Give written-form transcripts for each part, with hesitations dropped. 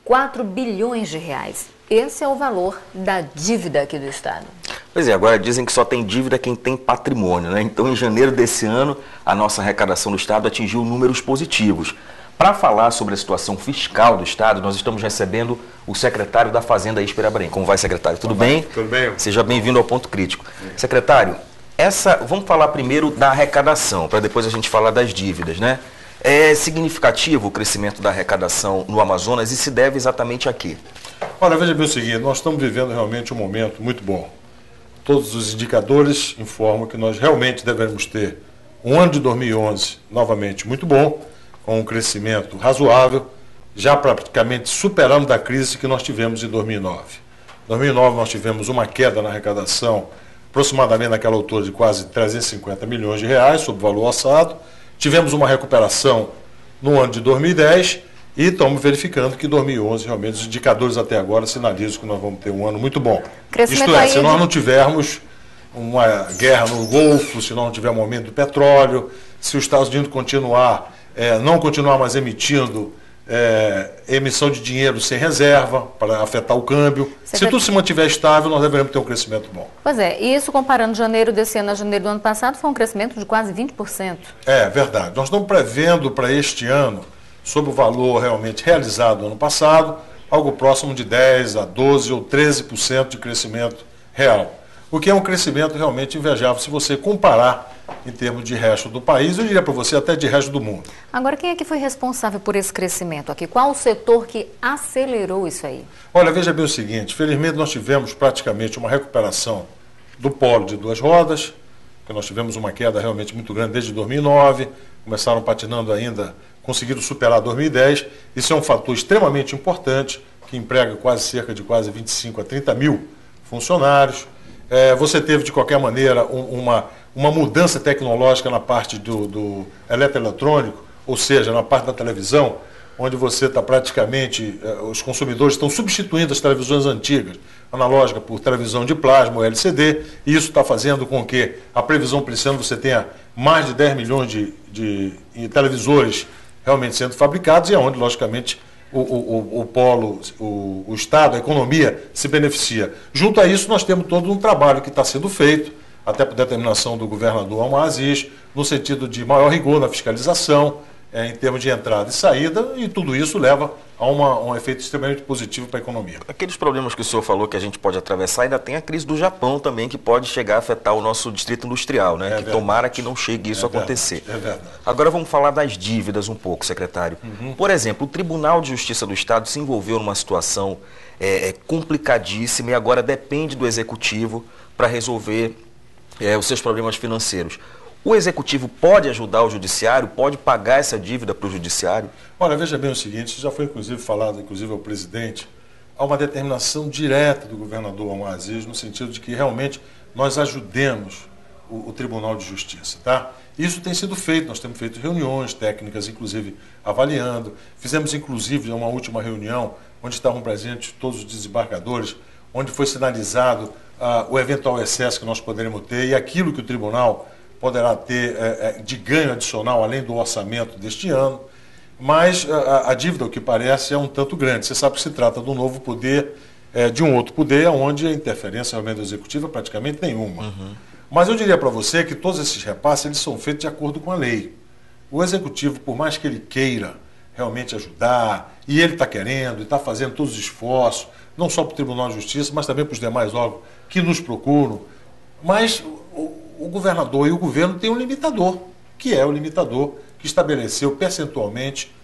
4 bilhões de reais. Esse é o valor da dívida aqui do Estado. Pois é, agora dizem que só tem dívida quem tem patrimônio, né? Então, em janeiro desse ano, a nossa arrecadação do Estado atingiu números positivos. Para falar sobre a situação fiscal do Estado, nós estamos recebendo o secretário da Fazenda, Isper Abraim. Como vai, secretário? Tudo bem? Tudo bem. Seja bem-vindo ao Ponto Crítico. Secretário, vamos falar primeiro da arrecadação, para depois a gente falar das dívidas, né? É significativo o crescimento da arrecadação no Amazonas e se deve exatamente a quê? Olha, veja bem o seguinte, nós estamos vivendo realmente um momento muito bom. Todos os indicadores informam que nós realmente devemos ter um ano de 2011 novamente muito bom, com um crescimento razoável, já praticamente superando a crise que nós tivemos em 2009. Em 2009 nós tivemos uma queda na arrecadação, aproximadamente naquela altura de quase 350 milhões de reais, sob o valor orçado. Tivemos uma recuperação no ano de 2010 e estamos verificando que em 2011 realmente os indicadores até agora sinalizam que nós vamos ter um ano muito bom. Isto é, se nós não tivermos uma guerra no Golfo, se nós não tivermos um aumento do petróleo, se os Estados Unidos não continuar mais emitindo emissão de dinheiro sem reserva para afetar o câmbio. Se tudo se mantiver estável, nós deveremos ter um crescimento bom. Pois é, e isso comparando janeiro desse ano a janeiro do ano passado, foi um crescimento de quase 20%. É verdade. Nós estamos prevendo para este ano, sob o valor realmente realizado no ano passado, algo próximo de 10% a 12% ou 13% de crescimento real. O que é um crescimento realmente invejável se você comparar em termos de resto do país, eu diria para você até de resto do mundo. Agora, quem é que foi responsável por esse crescimento aqui? Qual o setor que acelerou isso aí? Olha, veja bem o seguinte, felizmente nós tivemos praticamente uma recuperação do polo de duas rodas, que nós tivemos uma queda realmente muito grande desde 2009, começaram patinando ainda, conseguiram superar 2010, isso é um fator extremamente importante, que emprega cerca de 25 a 30 mil funcionários. Você teve, de qualquer maneira, uma mudança tecnológica na parte do eletroeletrônico, ou seja, na parte da televisão, onde você está praticamente, os consumidores estão substituindo as televisões antigas, analógica por televisão de plasma ou LCD, e isso está fazendo com que a previsão para esse ano você tenha mais de 10 milhões de televisores realmente sendo fabricados, e é onde, logicamente, o polo, o Estado, a economia se beneficia. Junto a isso, nós temos todo um trabalho que está sendo feito, até por determinação do governador Almar Aziz, no sentido de maior rigor na fiscalização, em termos de entrada e saída, e tudo isso leva a um efeito extremamente positivo para a economia. Aqueles problemas que o senhor falou que a gente pode atravessar, ainda tem a crise do Japão também, que pode chegar a afetar o nosso distrito industrial, né? Tomara que não chegue isso a acontecer. É verdade. Agora vamos falar das dívidas um pouco, secretário. Por exemplo, o Tribunal de Justiça do Estado se envolveu numa situação complicadíssima e agora depende do Executivo para resolver os seus problemas financeiros. O Executivo pode ajudar o Judiciário? Pode pagar essa dívida para o Judiciário? Olha, veja bem o seguinte, isso já foi inclusive falado ao presidente, há uma determinação direta do governador Almar Aziz no sentido de que realmente nós ajudemos o Tribunal de Justiça, tá? Isso tem sido feito, nós temos feito reuniões técnicas, inclusive avaliando, fizemos inclusive uma última reunião onde estavam presentes todos os desembargadores, onde foi sinalizado o eventual excesso que nós poderemos ter e aquilo que o Tribunal poderá ter de ganho adicional, além do orçamento deste ano, mas a dívida, o que parece, é um tanto grande. Você sabe que se trata de um novo poder, de um outro poder, onde a interferência realmente do Executivo é praticamente nenhuma. Mas eu diria para você que todos esses repasses eles são feitos de acordo com a lei. O Executivo, por mais que ele queira realmente ajudar, e ele está querendo, e está fazendo todos os esforços, não só para o Tribunal de Justiça, mas também para os demais órgãos que nos procuram, mas o governador e o governo têm um limitador, que é o limitador que estabeleceu percentualmente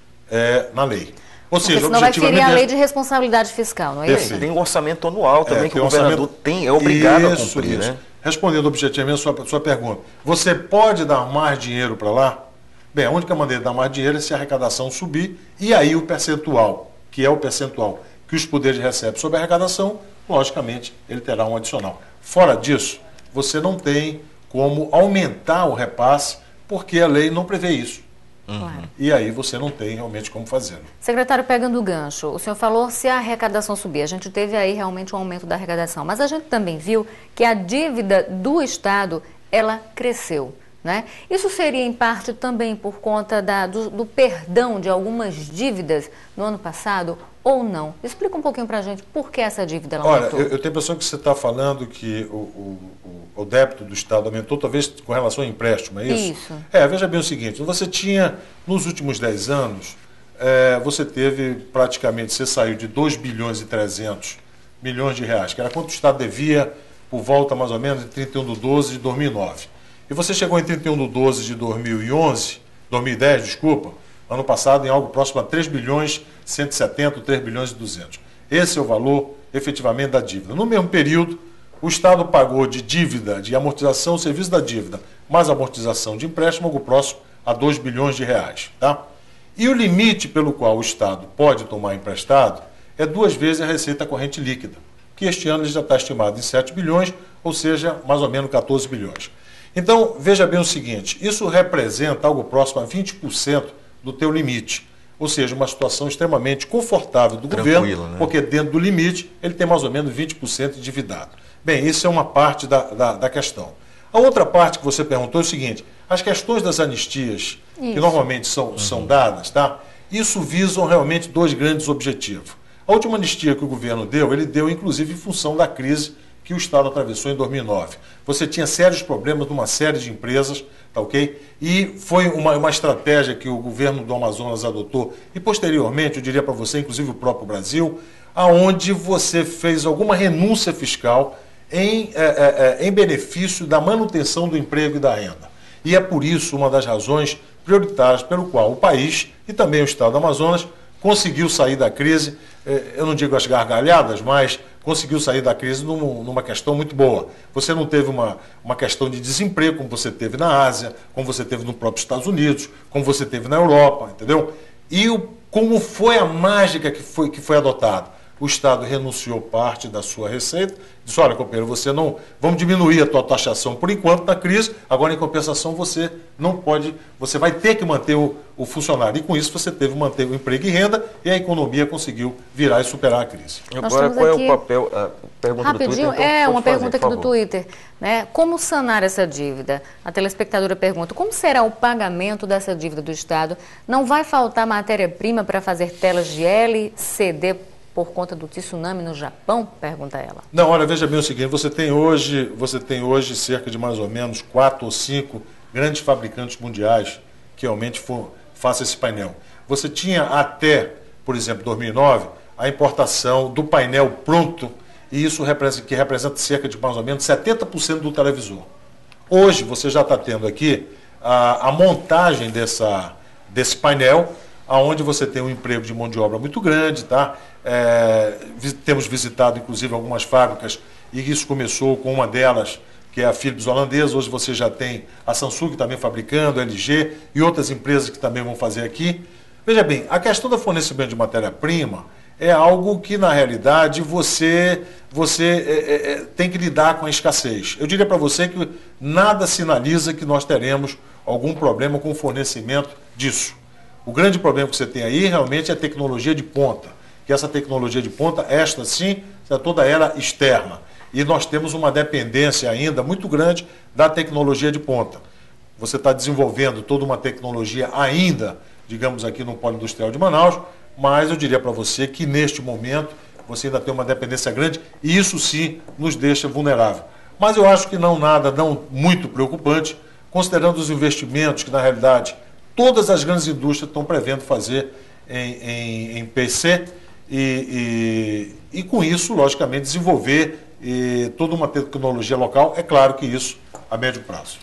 na lei. Ou seja, senão vai ferir a lei de responsabilidade fiscal, não é isso? Tem um orçamento anual também que o governador é obrigado a cumprir, né? Respondendo objetivamente a sua pergunta, você pode dar mais dinheiro para lá? Bem, a única maneira de dar mais dinheiro é se a arrecadação subir, e aí o percentual, que é o percentual que os poderes recebem sobre a arrecadação, logicamente, ele terá um adicional. Fora disso, você não tem como aumentar o repasse, porque a lei não prevê isso. Claro. E aí você não tem realmente como fazer. Secretário, pegando o gancho, o senhor falou se a arrecadação subir. A gente teve aí realmente um aumento da arrecadação, mas a gente também viu que a dívida do Estado, ela cresceu. né? Isso seria em parte também por conta do perdão de algumas dívidas no ano passado ou não? Explica um pouquinho para a gente por que essa dívida aumentou. Olha, eu tenho a impressão que você está falando que o débito do Estado aumentou, talvez com relação ao empréstimo, é isso? Isso. Veja bem o seguinte, você tinha, nos últimos 10 anos, você teve praticamente, você saiu de 2 bilhões e 300 milhões de reais, que era quanto o Estado devia por volta mais ou menos de 31 de 12 de 2009. E você chegou em 31 de 12 de 2010, desculpa, ano passado em algo próximo a 3 bilhões 170, 3 bilhões e 200. Esse é o valor efetivamente da dívida. No mesmo período, o Estado pagou de dívida, de amortização, serviço da dívida, mais amortização de empréstimo, algo próximo a 2 bilhões de reais. Tá? E o limite pelo qual o Estado pode tomar emprestado é 2 vezes a receita corrente líquida, que este ano já está estimado em 7 bilhões, ou seja, mais ou menos 14 bilhões. Então, veja bem o seguinte, isso representa algo próximo a 20% do teu limite, ou seja, uma situação extremamente confortável do governo, né? Porque dentro do limite ele tem mais ou menos 20% endividado. Bem, isso é uma parte da questão. A outra parte que você perguntou é o seguinte, as questões das anistias, que normalmente são dadas, tá? Isso visam realmente 2 grandes objetivos. A última anistia que o governo deu, ele deu inclusive em função da crise que o Estado atravessou em 2009. Você tinha sérios problemas numa série de empresas, tá ok? E foi uma estratégia que o governo do Amazonas adotou, e posteriormente, eu diria para você, inclusive o próprio Brasil, aonde você fez alguma renúncia fiscal em benefício da manutenção do emprego e da renda. E é por isso uma das razões prioritárias pelo qual o país, e também o Estado do Amazonas, conseguiu sair da crise, eu não digo as gargalhadas, mas conseguiu sair da crise numa questão muito boa. Você não teve uma questão de desemprego, como você teve na Ásia, como você teve no próprio Estados Unidos, como você teve na Europa, entendeu? E como foi a mágica que foi adotada? O Estado renunciou parte da sua receita, disse, olha, companheiro, você não... Vamos diminuir a tua taxação por enquanto na crise, agora em compensação você não pode... Você vai ter que manter o funcionário. E com isso você teve que manter o emprego e renda e a economia conseguiu virar e superar a crise. Agora, qual é o papel... Pergunta rapidinho, do Twitter, então, uma pergunta aqui do Twitter. Né? Como sanar essa dívida? A telespectadora pergunta, como será o pagamento dessa dívida do Estado? Não vai faltar matéria-prima para fazer telas de LCD por conta do tsunami no Japão? Pergunta ela. Não, olha, veja bem o seguinte, você tem hoje cerca de mais ou menos 4 ou 5 grandes fabricantes mundiais que realmente façam esse painel. Você tinha até, por exemplo, 2009, a importação do painel pronto, e isso representa cerca de mais ou menos 70% do televisor. Hoje você já está tendo aqui a montagem desse painel, onde você tem um emprego de mão de obra muito grande, tá? Temos visitado, inclusive, algumas fábricas, e isso começou com uma delas, que é a Philips holandesa. Hoje você já tem a Samsung também fabricando, a LG e outras empresas que também vão fazer aqui. Veja bem, a questão do fornecimento de matéria-prima é algo que, na realidade, você tem que lidar com a escassez. Eu diria para você que nada sinaliza que nós teremos algum problema com o fornecimento disso. O grande problema que você tem aí realmente é a tecnologia de ponta, que essa tecnologia de ponta, esta sim, é toda ela externa. E nós temos uma dependência ainda muito grande da tecnologia de ponta. Você está desenvolvendo toda uma tecnologia ainda, digamos aqui no Polo Industrial de Manaus, mas eu diria para você que neste momento você ainda tem uma dependência grande e isso sim nos deixa vulnerável. Mas eu acho que não muito preocupante, considerando os investimentos que na realidade todas as grandes indústrias estão prevendo fazer em PC e com isso, logicamente, desenvolver toda uma tecnologia local. É claro que isso a médio prazo.